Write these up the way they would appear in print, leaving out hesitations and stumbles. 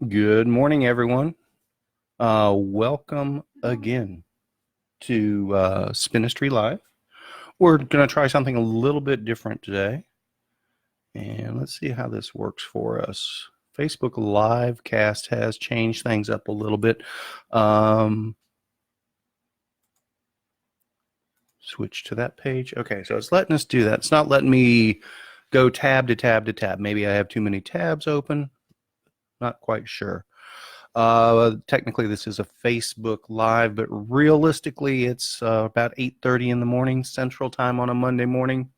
Good morning, everyone. Welcome again to Spinistry Live. We're going to try something a little bit different today. And let's see how this works for us. Facebook Live Cast has changed things up a little bit. Switch to that page. Okay, so it's letting us do that. It's not letting me go tab to tab to tab. Maybe I have too many tabs open. Not quite sure. Technically, this is a Facebook Live, but realistically, it's about 8:30 in the morning Central Time on a Monday morning.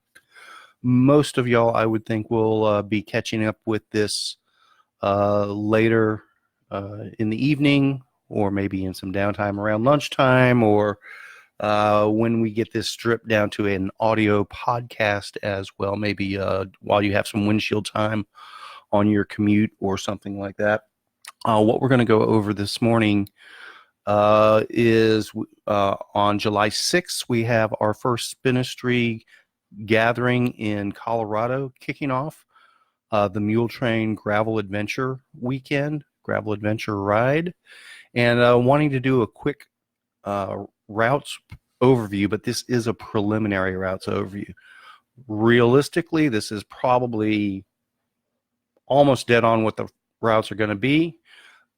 Most of y'all, I would think, will be catching up with this later in the evening, or maybe in some downtime around lunchtime, or when we get this stripped down to an audio podcast as well, maybe while you have some windshield time on your commute or something like that. What we're going to go over this morning is on July 6th, we have our first Spinistry gathering in Colorado kicking off the Mule Train Gravel Adventure Weekend, Gravel Adventure Ride, and wanting to do a quick routes overview, but this is a preliminary routes overview. Realistically, this is probably almost dead on what the routes are going to be.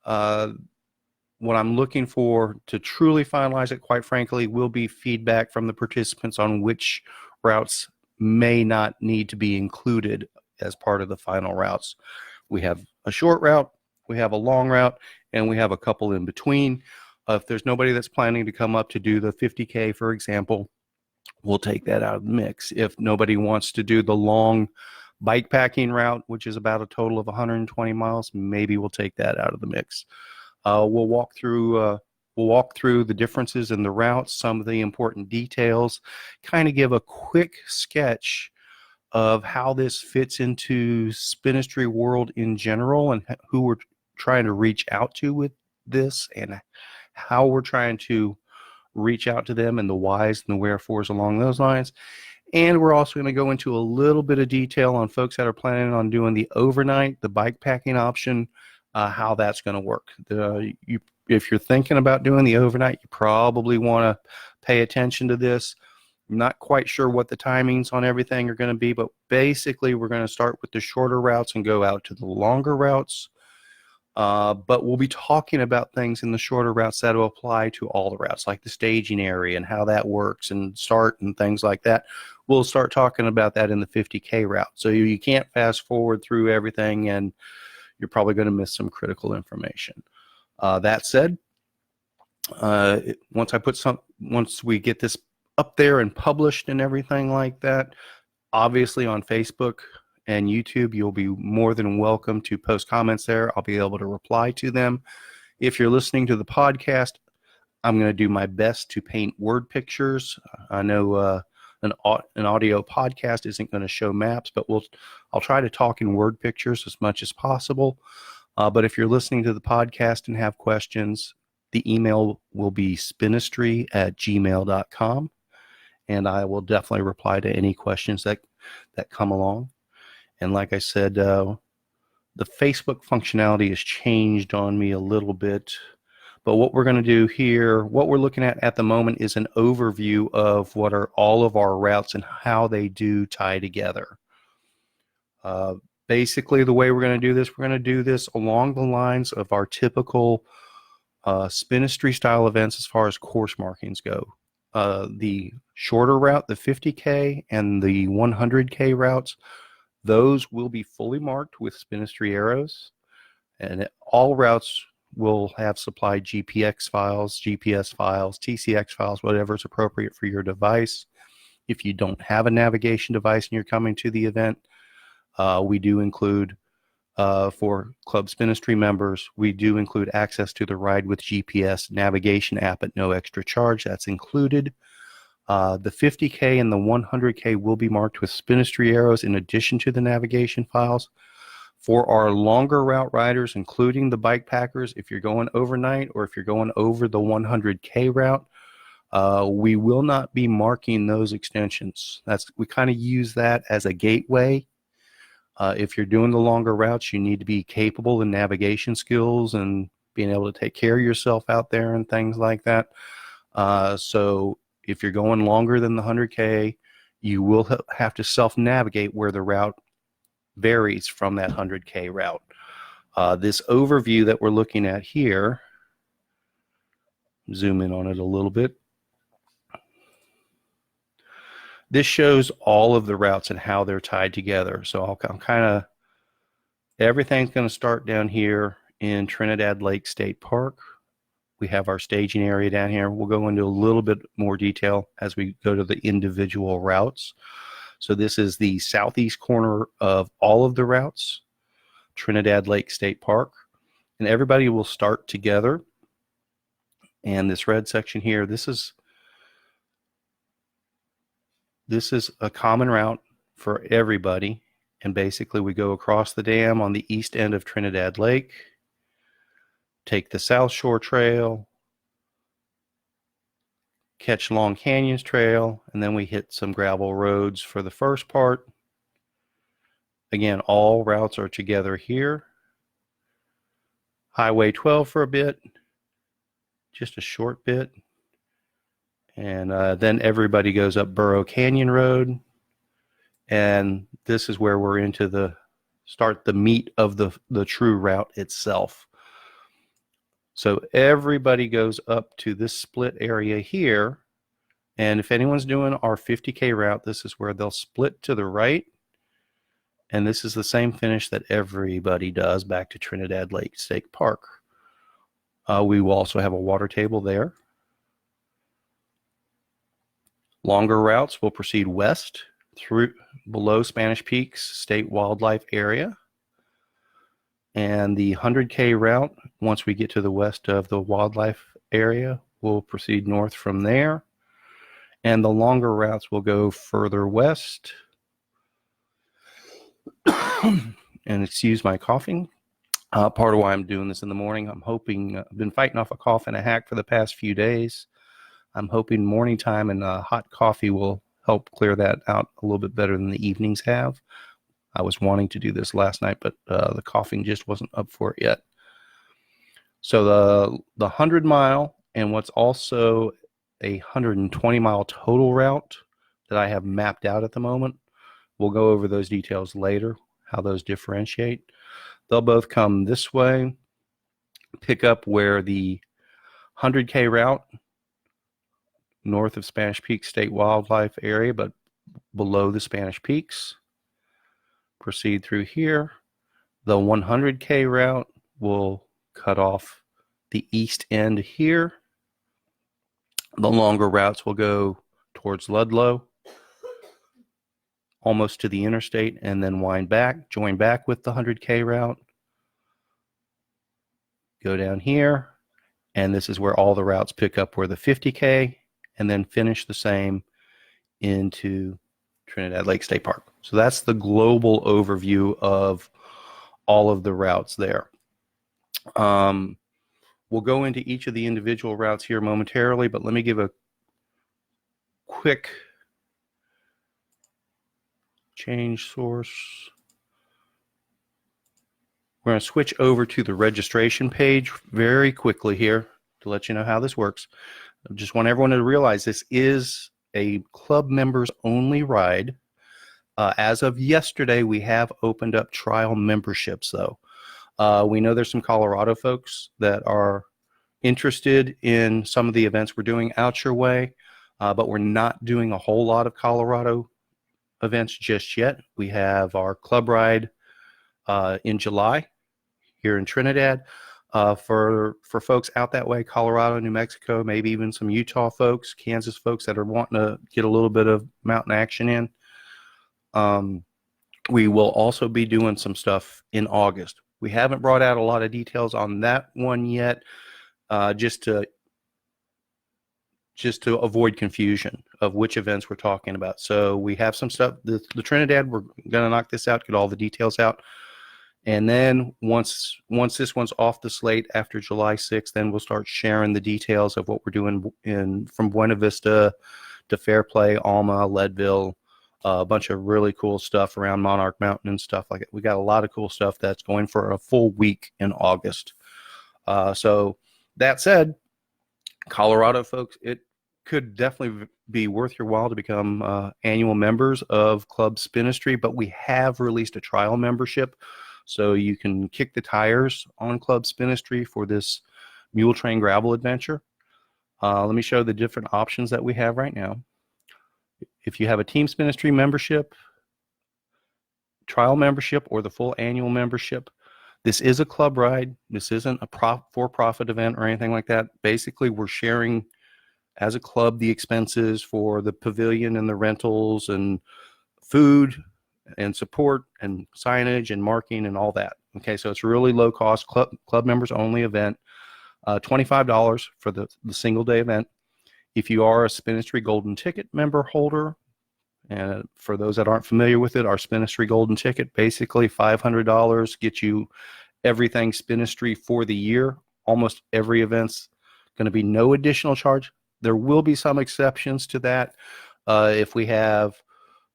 What I'm looking for to truly finalize it, quite frankly, will be feedback from the participants on which routes may not need to be included as part of the final routes. We have a short route, we have a long route, and we have a couple in between. If there's nobody that's planning to come up to do the 50K, for example, we'll take that out of the mix. If nobody wants to do the long bike packing route, which is about a total of 120 miles, maybe we'll take that out of the mix. We'll walk through the differences in the routes, some of the important details, kind of give a quick sketch of how this fits into Spinistry world in general and who we're trying to reach out to with this and how we're trying to reach out to them and the whys and the wherefores along those lines. And we're also going to go into a little bit of detail on folks that are planning on doing the overnight, the bike packing option, how that's going to work. If you're thinking about doing the overnight, you probably want to pay attention to this. I'm not quite sure what the timings on everything are going to be, but basically we're going to start with the shorter routes and go out to the longer routes. But we'll be talking about things in the shorter routes that will apply to all the routes, like the staging area and how that works and start and things like that. We'll start talking about that in the 50K route. So you can't fast forward through everything, and you're probably going to miss some critical information. That said, once we get this up there and published and everything like that, obviously on Facebook and YouTube, you'll be more than welcome to post comments there. I'll be able to reply to them. If you're listening to the podcast, I'm going to do my best to paint word pictures. I know an audio podcast isn't going to show maps, but I'll try to talk in word pictures as much as possible. But if you're listening to the podcast and have questions, the email will be spinistry@gmail.com, and I will definitely reply to any questions that come along. And like I said, the Facebook functionality has changed on me a little bit. But what we're going to do here, what we're looking at the moment is an overview of what are all of our routes and how they do tie together. Basically, the way we're going to do this along the lines of our typical Spinistry style events as far as course markings go. The shorter route, the 50K and the 100K routes, those will be fully marked with Spinistry arrows, and all routes will have supplied GPS files, TCX files, whatever is appropriate for your device. If you don't have a navigation device and you're coming to the event, we do include, for Club Spinistry members, we do include access to the Ride with GPS navigation app at no extra charge. That's included. The 50K and the 100K will be marked with Spinistry arrows in addition to the navigation files. For our longer route riders, including the bike packers, if you're going overnight or if you're going over the 100K route, we will not be marking those extensions. We kind of use that as a gateway If you're doing the longer routes, you need to be capable in navigation skills and being able to take care of yourself out there and things like that. So if you're going longer than the 100K, you will have to self-navigate where the route varies from that 100K route. This overview that we're looking at here, zoom in on it a little bit. This shows all of the routes and how they're tied together. So I'll kind of, everything's going to start down here in Trinidad Lake State Park. We have our staging area down here. We'll go into a little bit more detail as we go to the individual routes. So this is the southeast corner of all of the routes, Trinidad Lake State Park. And everybody will start together. And this red section here, this is a common route for everybody. And basically we go across the dam on the east end of Trinidad Lake, take the South Shore Trail, catch Long Canyons Trail, and then we hit some gravel roads for the first part. Again, all routes are together here. Highway 12 for a bit, just a short bit. And then everybody goes up Burro Canyon Road. And this is where we're into the meat of the true route itself. So everybody goes up to this split area here. And if anyone's doing our 50K route, this is where they'll split to the right. And this is the same finish that everybody does back to Trinidad Lake State Park. We will also have a water table there. Longer routes will proceed west through below Spanish Peaks State Wildlife Area. And the 100K route, once we get to the west of the wildlife area, we'll proceed north from there. And the longer routes will go further west. And excuse my coughing. Part of why I'm doing this in the morning, I'm hoping, I've been fighting off a cough and a hack for the past few days. I'm hoping morning time and hot coffee will help clear that out a little bit better than the evenings have. I was wanting to do this last night, but the coughing just wasn't up for it yet. So the 100 mile and what's also a 120 mile total route that I have mapped out at the moment. We'll go over those details later, how those differentiate. They'll both come this way, pick up where the 100K route, north of Spanish Peaks State Wildlife Area, but below the Spanish Peaks. Proceed through here. The 100K route will cut off the east end here. The longer routes will go towards Ludlow, almost to the interstate, and then wind back, join back with the 100K route. Go down here, and this is where all the routes pick up where the 50K, and then finish the same into Trinidad Lake State Park. So that's the global overview of all of the routes there. We'll go into each of the individual routes here momentarily, but let me give a quick change source. We're going to switch over to the registration page very quickly here to let you know how this works. I just want everyone to realize this is a club members only ride. As of yesterday, we have opened up trial memberships though. We know there's some Colorado folks that are interested in some of the events we're doing out your way, but we're not doing a whole lot of Colorado events just yet. We have our club ride in July here in Trinidad. For folks out that way, Colorado, New Mexico, maybe even some Utah folks, Kansas folks that are wanting to get a little bit of mountain action in. We will also be doing some stuff in August. We haven't brought out a lot of details on that one yet, just to avoid confusion of which events we're talking about. So we have some stuff, the Trinidad, we're going to knock this out, get all the details out. And then once this one's off the slate after July 6th, then we'll start sharing the details of what we're doing from Buena Vista to Fairplay, Alma, Leadville, A bunch of really cool stuff around Monarch Mountain and stuff like that. We got a lot of cool stuff that's going for a full week in August. So that said, Colorado folks, it could definitely be worth your while to become annual members of Club Spinistry, but we have released a trial membership, so you can kick the tires on Club Spinistry for this mule train gravel adventure. Let me show the different options that we have right now. If you have a Team Spinistry membership, trial membership, or the full annual membership, this is a club ride. This isn't a for-profit event or anything like that. Basically, we're sharing as a club the expenses for the pavilion and the rentals and food and support and signage and marking and all that. Okay, so it's really low cost, club members only event. $25 for the single day event. If you are a Spinistry Golden Ticket member holder, and for those that aren't familiar with it, our Spinistry Golden Ticket, basically $500 gets you everything Spinistry for the year. Almost every event's going to be no additional charge. There will be some exceptions to that if we have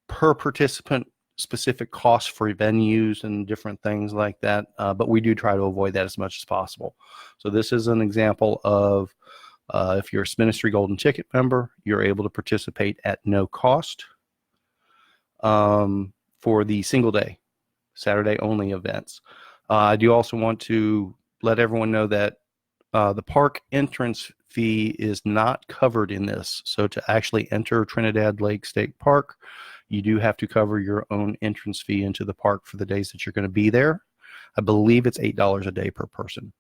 per participant specific costs for venues and different things like that, but we do try to avoid that as much as possible. So this is an example of if you're a Spinistry Golden Ticket member, you're able to participate at no cost for the single day, Saturday only events. I do also want to let everyone know that the park entrance fee is not covered in this. So to actually enter Trinidad Lake State Park, you do have to cover your own entrance fee into the park for the days that you're going to be there. I believe it's $8 a day per person.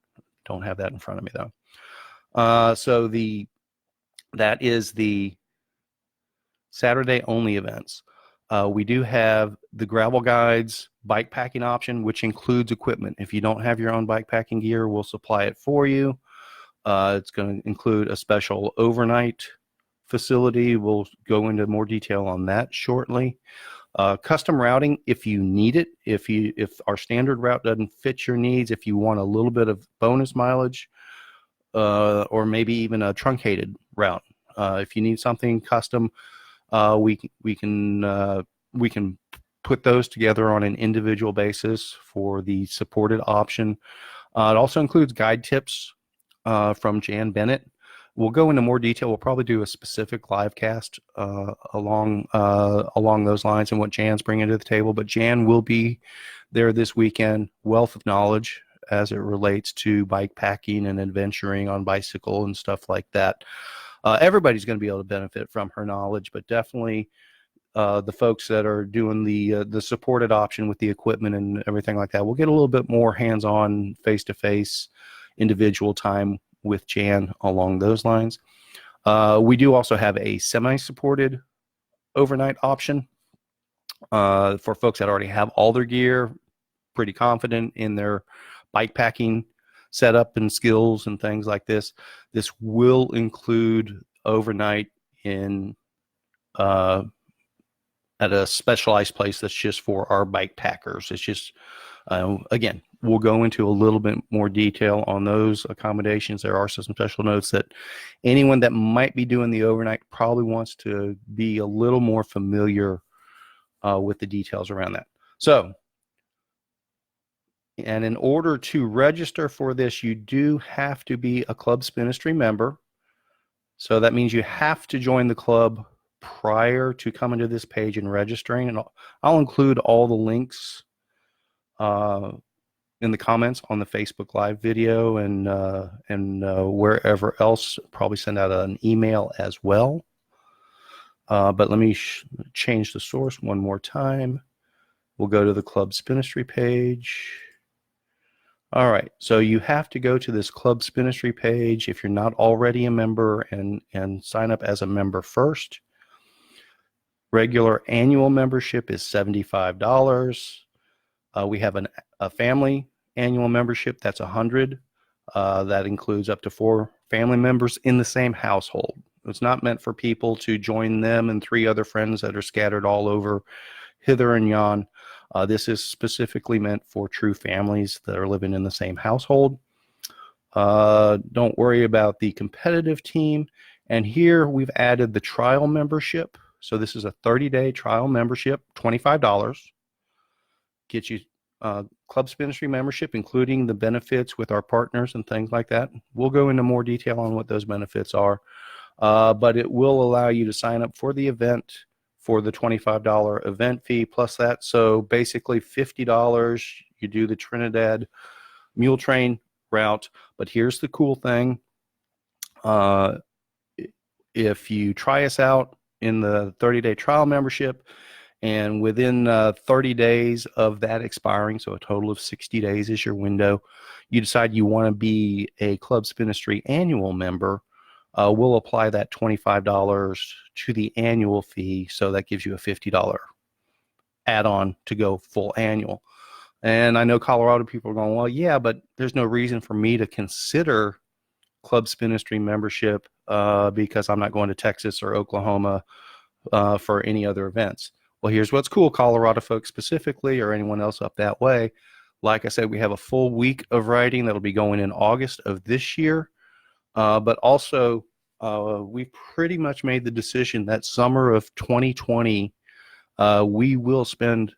Don't have that in front of me though. So that is the Saturday only events. We do have the gravel guides bike packing option, which includes equipment. If you don't have your own bike packing gear, we'll supply it for you. It's going to include a special overnight facility. We'll go into more detail on that shortly. Custom routing, if you need it, if our standard route doesn't fit your needs, if you want a little bit of bonus mileage, or maybe even a truncated route, if you need something custom, we can put those together on an individual basis for the supported option. It also includes guide tips from Jan Bennett. We'll go into more detail. We'll probably do a specific live cast along those lines and what Jan's bringing to the table. But Jan will be there this weekend, wealth of knowledge as it relates to bike packing and adventuring on bicycle and stuff like that. Everybody's going to be able to benefit from her knowledge, but definitely the folks that are doing the supported option with the equipment and everything like that, we'll get a little bit more hands-on, face-to-face, individual time with Jan along those lines. We do also have a semi-supported overnight option for folks that already have all their gear, pretty confident in their bike packing setup and skills and things like this. This will include overnight in at a specialized place that's just for our bike packers. It's just again, we'll go into a little bit more detail on those accommodations. There are some special notes that anyone that might be doing the overnight probably wants to be a little more familiar with the details around that. So, and in order to register for this, you do have to be a Club Spinistry member. So that means you have to join the club prior to coming to this page and registering. And I'll include all the links in the comments on the Facebook Live video and wherever else. Probably send out an email as well. But let me change the source one more time. We'll go to the Club Spinistry page. All right, so you have to go to this Club Spinistry page if you're not already a member and sign up as a member first. Regular annual membership is $75. We have a family annual membership that's $100. That includes up to 4 family members in the same household. It's not meant for people to join them and 3 other friends that are scattered all over hither and yon. This is specifically meant for true families that are living in the same household. Don't worry about the competitive team. And here we've added the trial membership. So this is a 30-day trial membership, $25. Gets you Club Spinistry membership, including the benefits with our partners and things like that. We'll go into more detail on what those benefits are. But it will allow you to sign up for the event for the $25 event fee plus that. So basically $50, you do the Trinidad Mule Train route. But here's the cool thing. If you try us out in the 30-day trial membership, and within 30 days of that expiring, so a total of 60 days is your window, you decide you want to be a Club Spinistry annual member, we'll apply that $25 to the annual fee, so that gives you a $50 add-on to go full annual. And I know Colorado people are going, well, yeah, but there's no reason for me to consider Club Spinistry membership because I'm not going to Texas or Oklahoma for any other events. Well, here's what's cool, Colorado folks specifically, or anyone else up that way. Like I said, we have a full week of writing that'll be going in August of this year. But also, we pretty much made the decision that summer of 2020, we will spend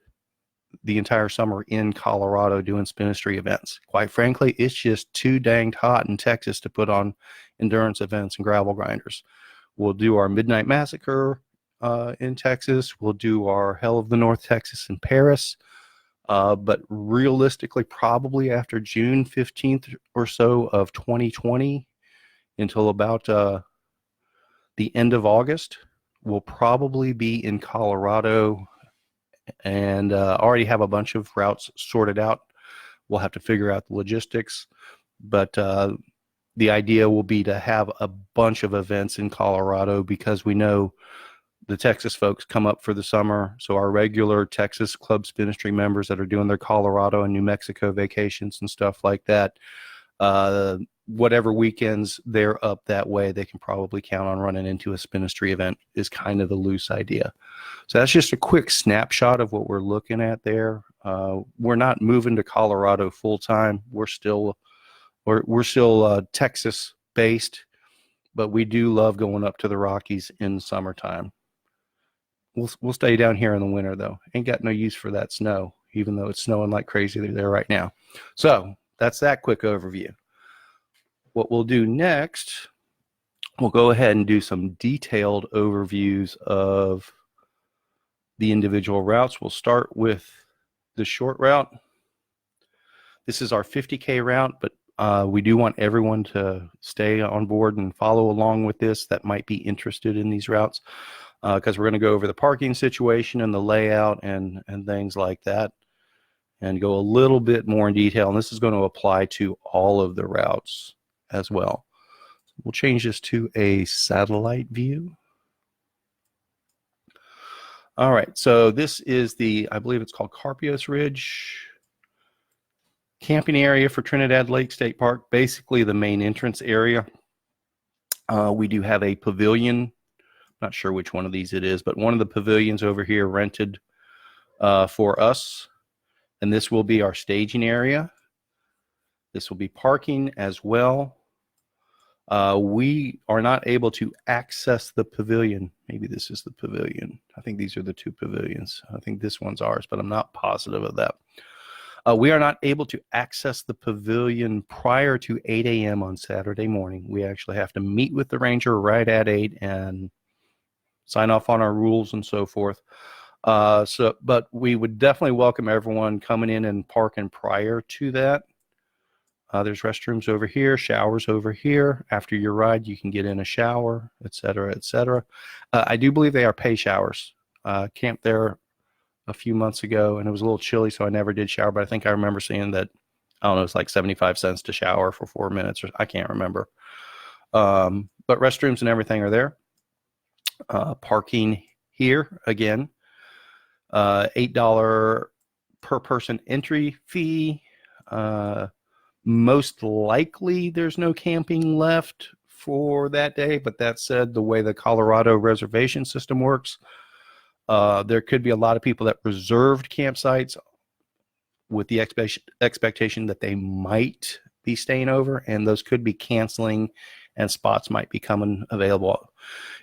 the entire summer in Colorado doing Spinistry events. Quite frankly, it's just too dang hot in Texas to put on endurance events and gravel grinders. We'll do our Midnight Massacre in Texas. We'll do our Hell of the North Texas in Paris. But realistically, probably after June 15th or so of 2020 until about the end of August, we'll probably be in Colorado and already have a bunch of routes sorted out. We'll have to figure out the logistics, but the idea will be to have a bunch of events in Colorado because we know the Texas folks come up for the summer. So our regular Texas Club Spinistry members that are doing their Colorado and New Mexico vacations and stuff like that, whatever weekends they're up that way, they can probably count on running into a Spinistry event is kind of the loose idea. So that's just a quick snapshot of what we're looking at there. We're not moving to Colorado full time. We're still Texas based, but we do love going up to the Rockies in the summertime. We'll stay down here in the winter though. Ain't got no use for that snow, even though it's snowing like crazy there right now. So that's that quick overview. What we'll do next, we'll go ahead and do some detailed overviews of the individual routes. We'll start with the short route. This is our 50K route, but we do want everyone to stay on board and follow along with this that might be interested in these routes because we're going to go over the parking situation and the layout and things like that and go a little bit more in detail. And this is going to apply to all of the routes as well. We'll change this to a satellite view. All right, so this is the, I believe it's called Carpios Ridge camping area for Trinidad Lake State Park, basically the main entrance area. We do have a pavilion, not sure which one of these it is, but one of the pavilions over here rented for us, and this will be our staging area. This will be parking as well. We are not able to access the pavilion. Maybe this is the pavilion. I think these are the two pavilions. I think this one's ours, but I'm not positive of that. We are not able to access the pavilion prior to 8 a.m. on Saturday morning. We actually have to meet with the ranger right at 8 and sign off on our rules and so forth. But we would definitely welcome everyone coming in and parking prior to that. There's restrooms over here, showers over here. After your ride, you can get in a shower, etc., etc. I do believe they are pay showers. Camped there a few months ago, and it was a little chilly, so I never did shower, but I think I remember seeing that, I don't know, it's like 75 cents to shower for 4 minutes, or I can't remember. But restrooms and everything are there. Parking here, again, $8 per person entry fee. Most likely there's no camping left for that day, but that said, the way the Colorado reservation system works, there could be a lot of people that reserved campsites with the expectation that they might be staying over, and those could be canceling and spots might be coming available.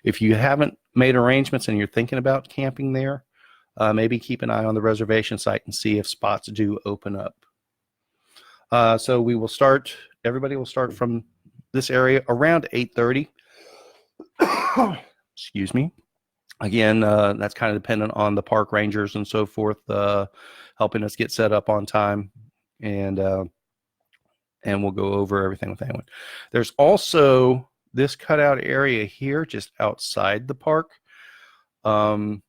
If you haven't made arrangements and you're thinking about camping there, maybe keep an eye on the reservation site and see if spots do open up. So we will start, everybody will start from this area around 8:30. Excuse me. Again, that's kind of dependent on the park rangers and so forth, helping us get set up on time, and we'll go over everything with anyone. There's also this cutout area here just outside the park. I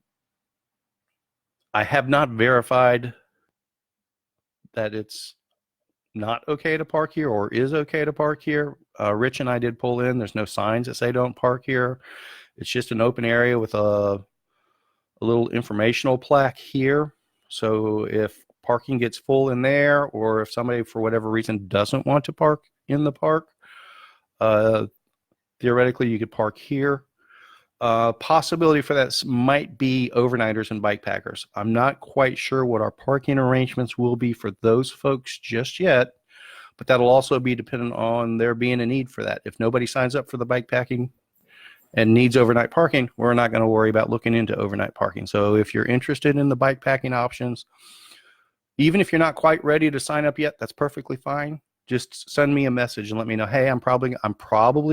have not verified that it's not okay to park here or is okay to park here. Rich and I did pull in. There's no signs that say don't park here. It's just an open area with a little informational plaque here. So if parking gets full in there, or if somebody for whatever reason doesn't want to park in the park, theoretically you could park here. Possibility for that might be overnighters and bike packers. I'm not quite sure what our parking arrangements will be for those folks just yet, but that'll also be dependent on there being a need for that. If nobody signs up for the bike packing and needs overnight parking, we're not going to worry about looking into overnight parking. So if you're interested in the bike packing options, even if you're not quite ready to sign up yet, that's perfectly fine. Just send me a message and let me know, hey, I'm probably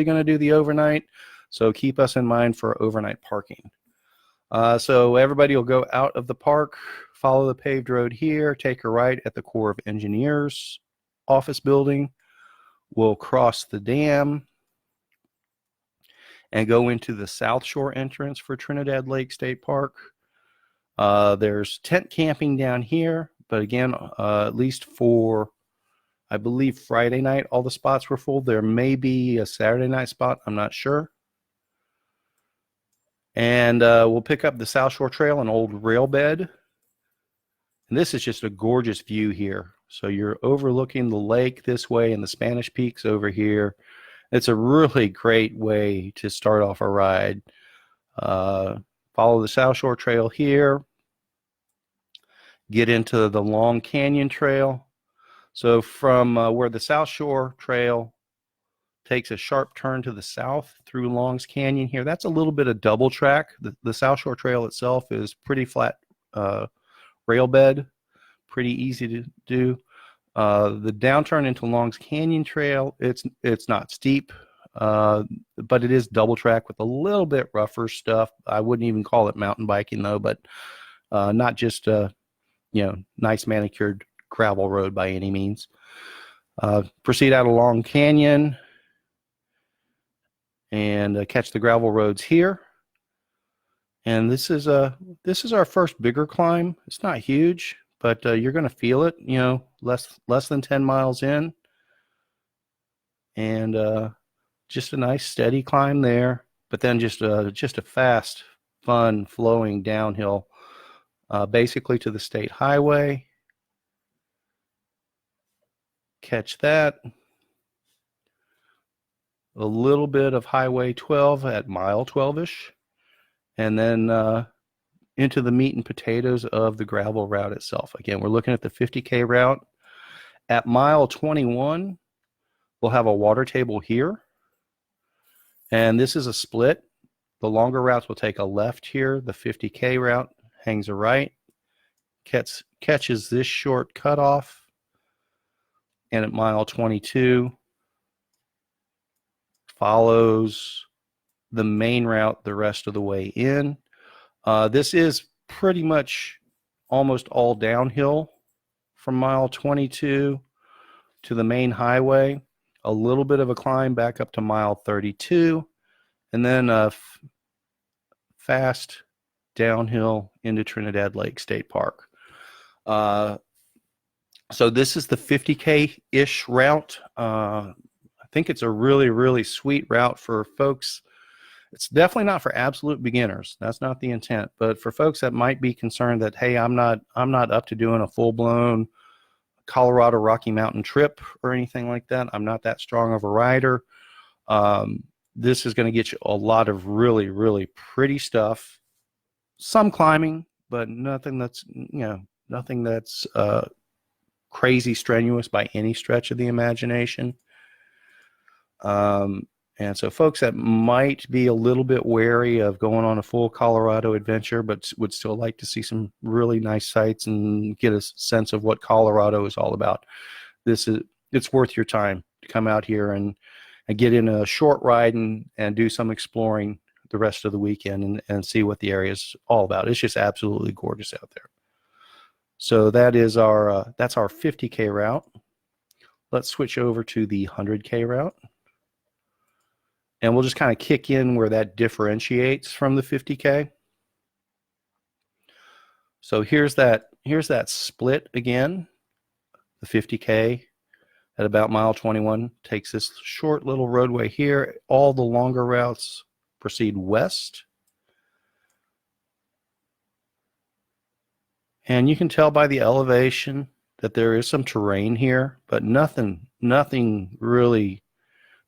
going to do the overnight. So keep us in mind for overnight parking. So everybody will go out of the park, follow the paved road here, take a right at the Corps of Engineers office building. We'll cross the dam and go into the South Shore entrance for Trinidad Lake State Park. There's tent camping down here, but again, at least for, I believe, Friday night, all the spots were full. There may be a Saturday night spot, I'm not sure. And we'll pick up the South Shore Trail, an old rail bed. And this is just a gorgeous view here. So you're overlooking the lake this way and the Spanish Peaks over here. It's a really great way to start off a ride. Follow the South Shore Trail here. Get into the Long Canyon Trail. So from where the South Shore Trail takes a sharp turn to the south through Long's Canyon here, that's a little bit of double track. The South Shore Trail itself is pretty flat rail bed, pretty easy to do. The downturn into Long's Canyon Trail, it's not steep, but it is double track with a little bit rougher stuff. I wouldn't even call it mountain biking though, but not just nice manicured gravel road by any means. Proceed out along Canyon and catch the gravel roads here. And this is our first bigger climb. It's not huge, but you're going to feel it, less than 10 miles in. And just a nice steady climb there, but then just a fast, fun, flowing downhill, basically to the state highway. Catch that. A little bit of Highway 12 at mile 12-ish, and then into the meat and potatoes of the gravel route itself. Again, we're looking at the 50K route. At mile 21, we'll have a water table here, and this is a split. The longer routes will take a left here. The 50K route hangs a right, catches this short cutoff, and at mile 22, follows the main route the rest of the way in. This is pretty much almost all downhill from mile 22 to the main highway. A little bit of a climb back up to mile 32, and then a fast downhill into Trinidad Lake State Park. So this is the 50K-ish route. I think it's a really, really sweet route for folks. It's definitely not for absolute beginners. That's not the intent. But for folks that might be concerned that, hey, I'm not up to doing a full-blown Colorado Rocky Mountain trip or anything like that. I'm not that strong of a rider. This is going to get you a lot of really, really pretty stuff. Some climbing, but nothing that's crazy strenuous by any stretch of the imagination. And And so folks that might be a little bit wary of going on a full Colorado adventure, but would still like to see some really nice sights and get a sense of what Colorado is all about, it's worth your time to come out here and get in a short ride and do some exploring the rest of the weekend and see what the area is all about. It's just absolutely gorgeous out there. So that's our 50K route. Let's switch over to the 100K route. And we'll just kind of kick in where that differentiates from the 50K. So here's that split again. The 50K at about mile 21 takes this short little roadway here. All the longer routes proceed west. And you can tell by the elevation that there is some terrain here, but nothing really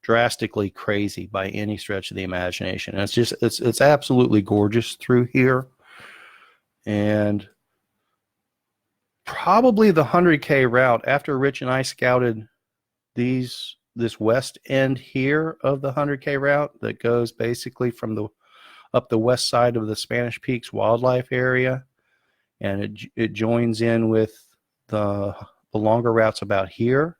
drastically crazy by any stretch of the imagination. And it's absolutely gorgeous through here. And probably the 100K route, after Rich and I scouted this west end here of the 100K route that goes basically from up the west side of the Spanish Peaks wildlife area, and it joins in with the longer routes about here.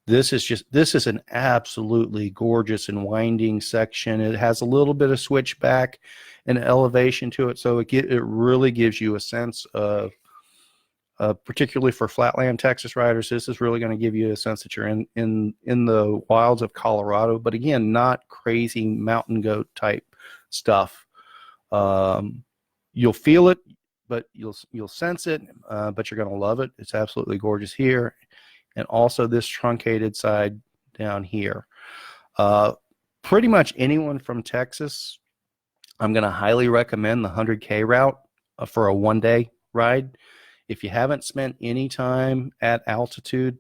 This is an absolutely gorgeous and winding section. It has a little bit of switchback and elevation to it, so it really gives you a sense of, particularly for flatland Texas riders, this is really going to give you a sense that you're in the wilds of Colorado, but again, not crazy mountain goat type stuff. You'll feel it, but you'll sense it, but you're going to love it. It's absolutely gorgeous here. And also this truncated side down here. Pretty much anyone from Texas, I'm going to highly recommend the 100K route for a one-day ride. If you haven't spent any time at altitude,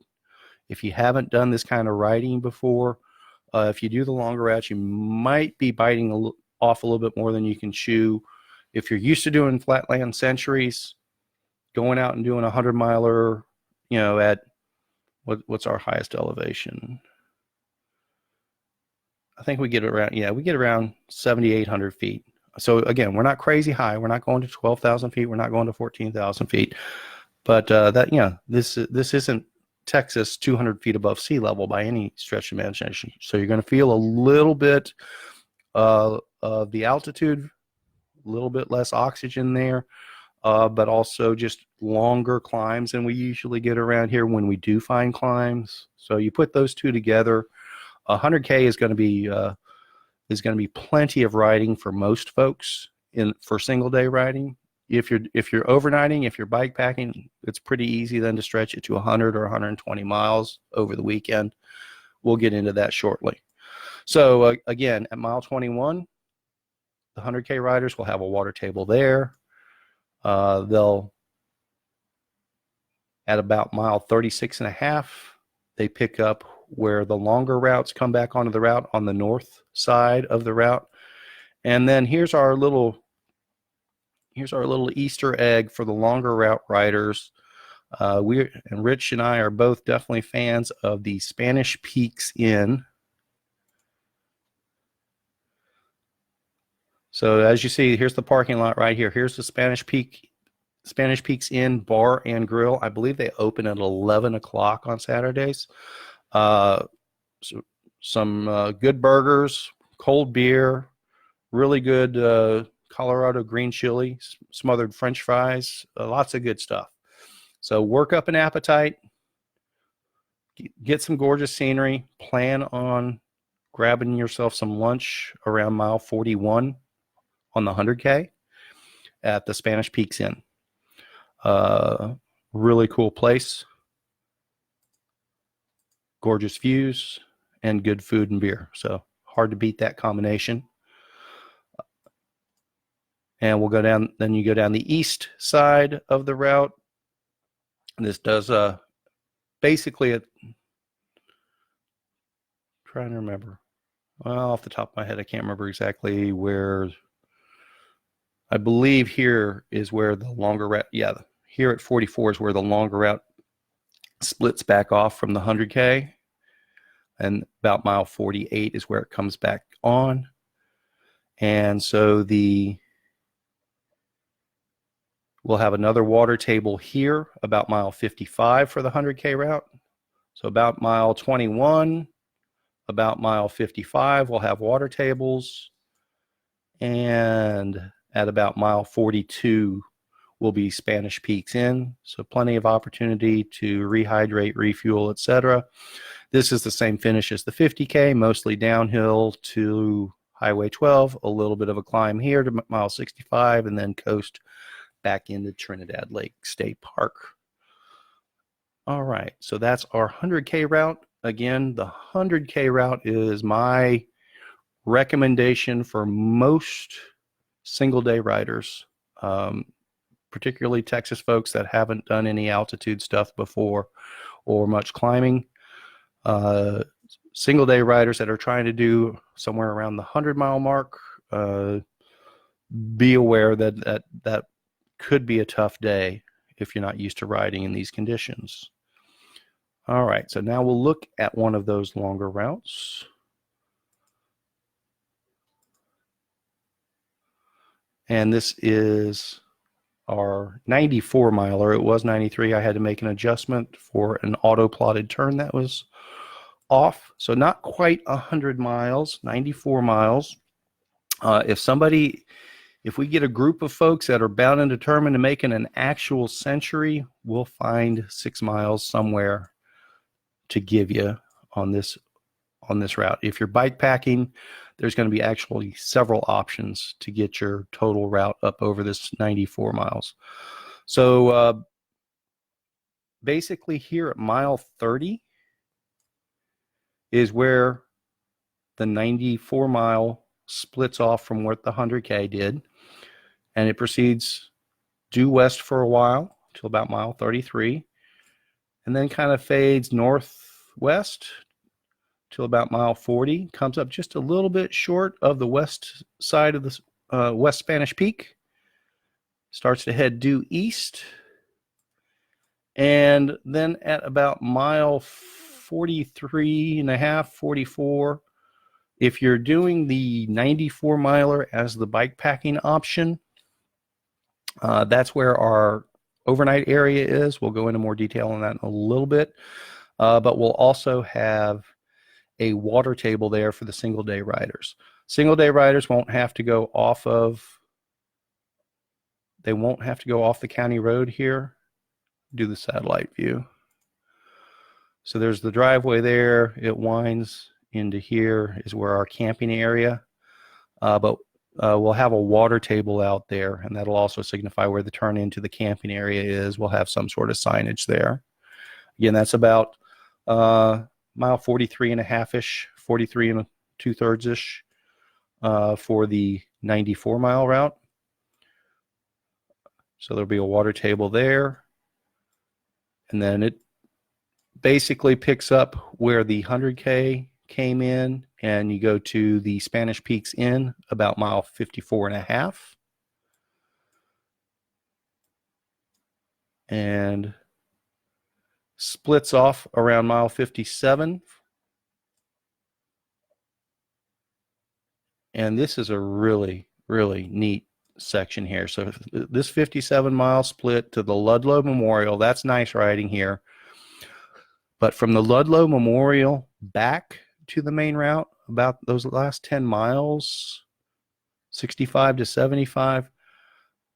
if you haven't done this kind of riding before, if you do the longer routes, you might be biting off a little bit more than you can chew. If you're used to doing flatland centuries, going out and doing a 100-miler, at what's our highest elevation? I think we get around 7,800 feet. So again, we're not crazy high. We're not going to 12,000 feet. We're not going to 14,000 feet. But this isn't Texas 200 feet above sea level by any stretch of imagination. So you're going to feel a little bit of the altitude, a little bit less oxygen there, but also just longer climbs than we usually get around here when we do find climbs. So you put those two together, 100K is going to be plenty of riding for most folks for single day riding. If you're overnighting, if you're bike packing, it's pretty easy then to stretch it to 100 or 120 miles over the weekend. We'll get into that shortly. So again, at mile 21, the 100K riders will have a water table there. They'll, at about mile 36 and a half, they pick up where the longer routes come back onto the route on the north side of the route. And then here's our little Easter egg for the longer route riders. Rich and I are both definitely fans of the Spanish Peaks Inn. So as you see, here's the parking lot right here. Here's the Spanish Peaks Inn Bar and Grill. I believe they open at 11 o'clock on Saturdays. So some good burgers, cold beer, really good Colorado green chili, smothered French fries, lots of good stuff. So work up an appetite, get some gorgeous scenery, plan on grabbing yourself some lunch around mile 41 on the 100K at the Spanish Peaks Inn. Really cool place, gorgeous views, and good food and beer. So hard to beat that combination. And we'll go down, then you go down the east side of the route. And this does basically trying to remember. Well, off the top of my head, I can't remember exactly where. I believe here is where the longer route, here at 44 is where the longer route splits back off from the 100K. and about mile 48 is where it comes back on. And so we'll have another water table here about mile 55 for the 100K route. So about mile 21, about mile 55, we'll have water tables. And at about mile 42 will be Spanish Peaks in. So plenty of opportunity to rehydrate, refuel, etc. This is the same finish as the 50K, mostly downhill to Highway 12, a little bit of a climb here to mile 65, and then coast back into Trinidad Lake State Park. All right, so that's our 100K route. Again, the 100K route is my recommendation for most single day riders, particularly Texas folks that haven't done any altitude stuff before or much climbing. Single day riders that are trying to do somewhere around the 100-mile mark, be aware that that could be a tough day if you're not used to riding in these conditions. All right, so now we'll look at one of those longer routes. And this is our 94 miler. It was 93. I had to make an adjustment for an auto plotted turn that was off. So not quite 100 miles, 94 miles. If we get a group of folks that are bound and determined to making an actual century, we'll find 6 miles somewhere to give you on this route. If you're bike packing, there's going to be actually several options to get your total route up over this 94 miles. So basically here at mile 30 is where the 94 mile splits off from what the 100K did, and it proceeds due west for a while till about mile 33, and then kind of fades northwest till about mile 40, comes up just a little bit short of the west side of the West Spanish Peak, starts to head due east, and then at about mile 43 and a half, 44, if you're doing the 94 miler as the bike packing option, that's where our overnight area is. We'll go into more detail on that in a little bit, but we'll also have a water table there for the single day riders. Single day riders won't have to go off the county road here. Do the satellite view. So there's the driveway there. It winds into here is where our camping area, but we'll have a water table out there, and that'll also signify where the turn into the camping area is. We'll have some sort of signage there. Again, that's about mile 43 and a half-ish, 43 and 2/3-ish for the 94 mile route. So there'll be a water table there, and then it basically picks up where the 100K came in, and you go to the Spanish Peaks Inn about mile 54 and a half, and splits off around mile 57. And this is a really, really neat section here. So this 57 mile split to the Ludlow Memorial, that's nice riding here. But from the Ludlow Memorial back to the main route, about those last 10 miles, 65 to 75,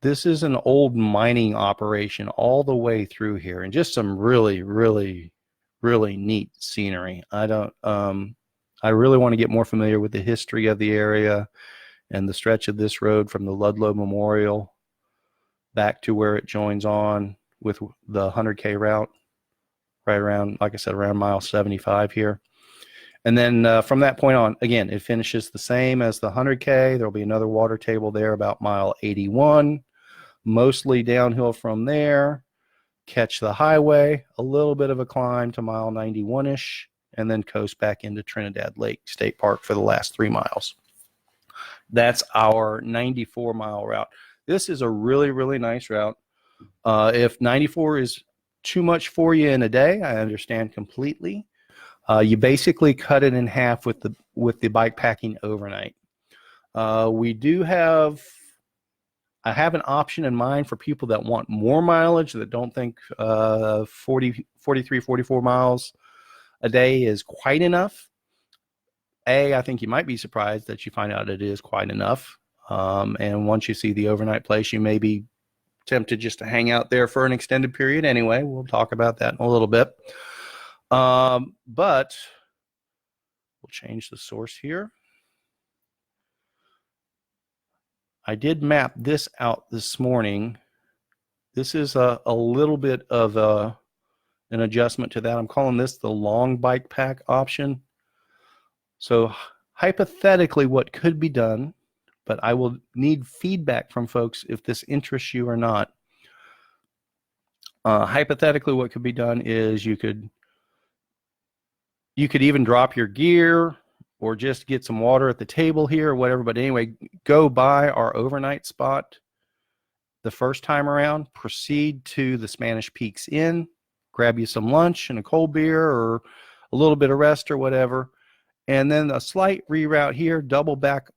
this is an old mining operation all the way through here, and just some really, really, really neat scenery. I really want to get more familiar with the history of the area and the stretch of this road from the Ludlow Memorial back to where it joins on with the 100K route, right around, like I said, around mile 75 here. And then from that point on, again, it finishes the same as the 100K. There'll be another water table there about mile 81, mostly downhill from there. Catch the highway, a little bit of a climb to mile 91-ish, and then coast back into Trinidad Lake State Park for the last 3 miles. That's our 94 mile route. This is a really, really nice route. If 94 is too much for you in a day, I understand completely. You basically cut it in half with the bike packing overnight. I have an option in mind for people that want more mileage, that don't think 43, 44 miles a day is quite enough. I think you might be surprised that you find out it is quite enough. And once you see the overnight place, you may be tempted just to hang out there for an extended period anyway. We'll talk about that in a little bit. But we'll change the source here. I did map this out this morning. This is a little bit of an adjustment to that. I'm calling this the long bike pack option. So hypothetically, what could be done, but I will need feedback from folks if this interests you or not. Hypothetically, what could be done is you could even drop your gear or just get some water at the table here or whatever. But anyway, go by our overnight spot the first time around, proceed to the Spanish Peaks Inn, grab you some lunch and a cold beer or a little bit of rest or whatever, and then a slight reroute here, double back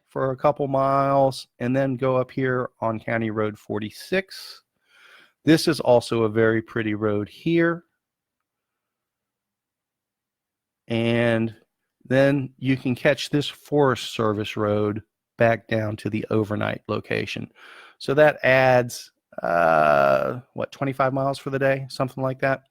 for a couple miles, and then go up here on County Road 46. This is also a very pretty road here. And then you can catch this Forest Service road back down to the overnight location. So that adds, 25 miles for the day, something like that.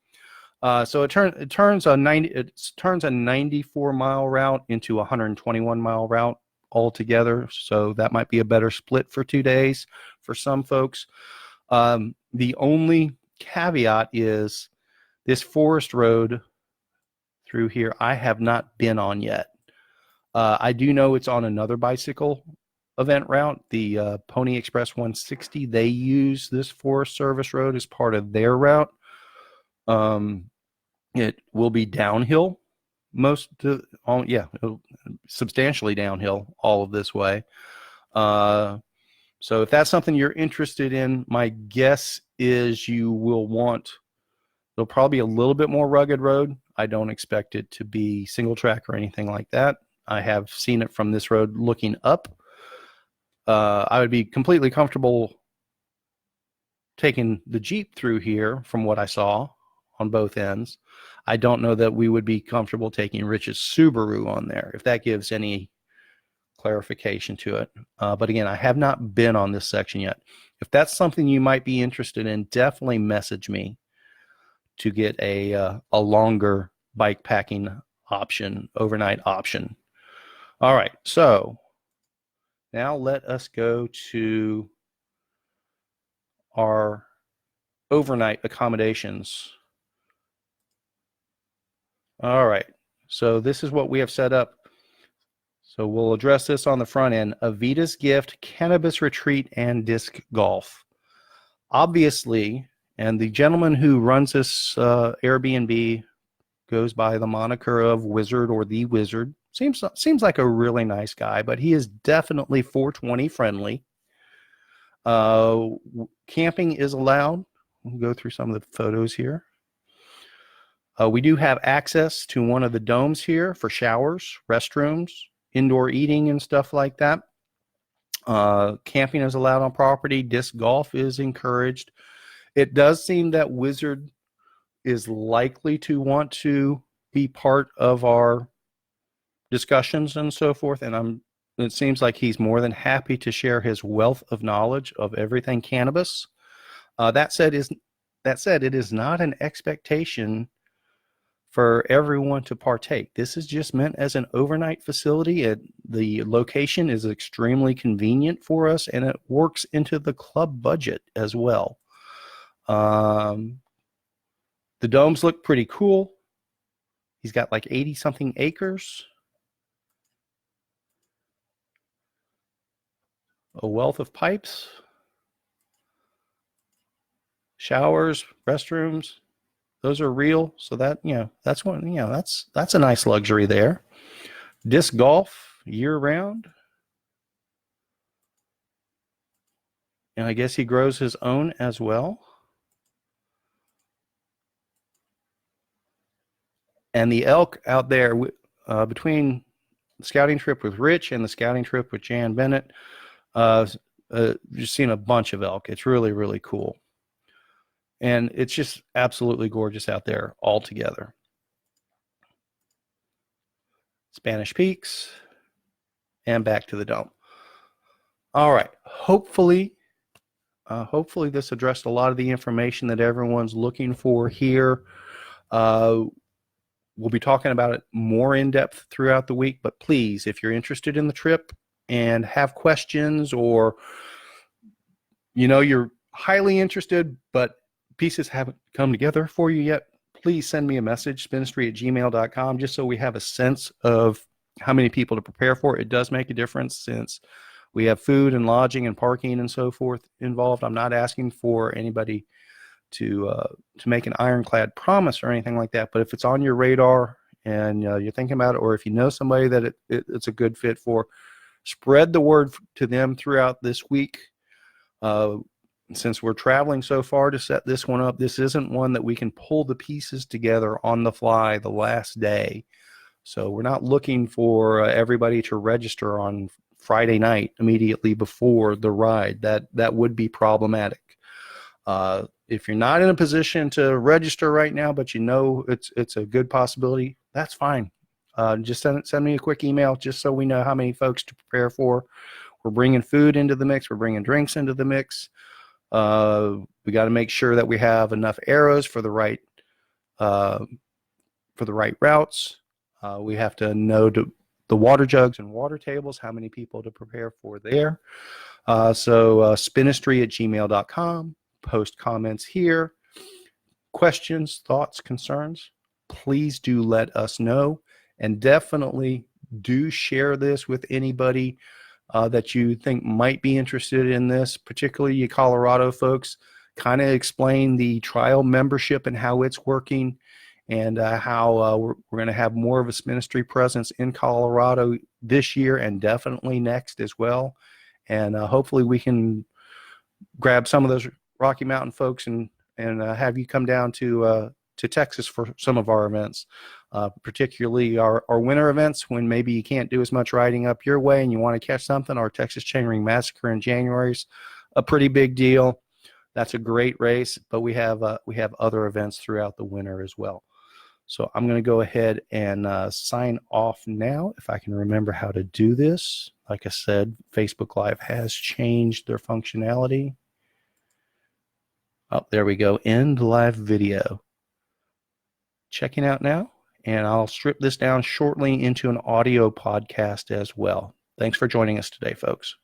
So it turns a 94 mile route into a 121 mile route altogether. So that might be a better split for 2 days for some folks. The only caveat is this forest road through here I have not been on yet. I do know it's on another bicycle event route, the Pony Express 160. They use this Forest Service road as part of their route. It will be downhill substantially downhill all of this way. So if that's something you're interested in, my guess is you will want, there'll probably be a little bit more rugged road. I don't expect it to be single track or anything like that. I have seen it from this road looking up. I would be completely comfortable taking the Jeep through here from what I saw on both ends. I don't know that we would be comfortable taking Rich's Subaru on there, if that gives any clarification to it. But again, I have not been on this section yet. If that's something you might be interested in, definitely message me to get a longer bike packing option, overnight option. All right, so now let us go to our overnight accommodations. All right, so this is what we have set up. So we'll address this on the front end. Avita's Gift, Cannabis Retreat, and Disc Golf. Obviously, and the gentleman who runs this Airbnb goes by the moniker of Wizard or the Wizard. Seems like a really nice guy, but he is definitely 420 friendly. Camping is allowed. We'll go through some of the photos here. We do have access to one of the domes here for showers, restrooms, indoor eating, and stuff like that. Camping is allowed on property. Disc golf is encouraged. It does seem that Wizard is likely to want to be part of our discussions and so forth, and it seems like he's more than happy to share his wealth of knowledge of everything cannabis. That said, it is not an expectation for everyone to partake. This is just meant as an overnight facility. The location is extremely convenient for us, and it works into the club budget as well. The domes look pretty cool. He's got like 80-something acres. A wealth of pipes, showers, restrooms. Those are real. So that, that's one, that's a nice luxury there. Disc golf year round. And I guess he grows his own as well. And the elk out there, between the scouting trip with Rich and the scouting trip with Jan Bennett, just seen a bunch of elk. It's really, really cool. And it's just absolutely gorgeous out there all together. Spanish Peaks, and back to the dome. All right. Hopefully this addressed a lot of the information that everyone's looking for here. We'll be talking about it more in depth throughout the week, but please, if you're interested in the trip and have questions, or you're highly interested but pieces haven't come together for you yet, please send me a message, spinistry@gmail.com, just so we have a sense of how many people to prepare for. It does make a difference since we have food and lodging and parking and so forth involved. I'm not asking for anybody to make an ironclad promise or anything like that, but if it's on your radar and you're thinking about it, or if you know somebody that it's a good fit for, spread the word to them throughout this week. Since we're traveling so far to set this one up, this isn't one that we can pull the pieces together on the fly the last day. So we're not looking for everybody to register on Friday night immediately before the ride. That would be problematic. If you're not in a position to register right now, but it's a good possibility, that's fine. Just send me a quick email just so we know how many folks to prepare for. We're bringing food into the mix. We're bringing drinks into the mix. We got to make sure that we have enough arrows for the right routes. We have to know the water jugs and water tables, how many people to prepare for there. So spinistry@gmail.com. Post comments here. Questions, thoughts, concerns, please do let us know. And definitely do share this with anybody that you think might be interested in this, particularly you Colorado folks. Kind of explain the trial membership and how it's working, and how we're going to have more of a Spinistry presence in Colorado this year and definitely next as well. And hopefully we can grab some of those Rocky Mountain folks and have you come down to Texas for some of our events, particularly our winter events when maybe you can't do as much riding up your way and you want to catch something. Our Texas Chainring Massacre in January is a pretty big deal. That's a great race, but we have other events throughout the winter as well. So I'm going to go ahead and sign off now, if I can remember how to do this. Like I said, Facebook Live has changed their functionality. Oh, there we go. End live video. Checking out now, and I'll strip this down shortly into an audio podcast as well. Thanks for joining us today, folks.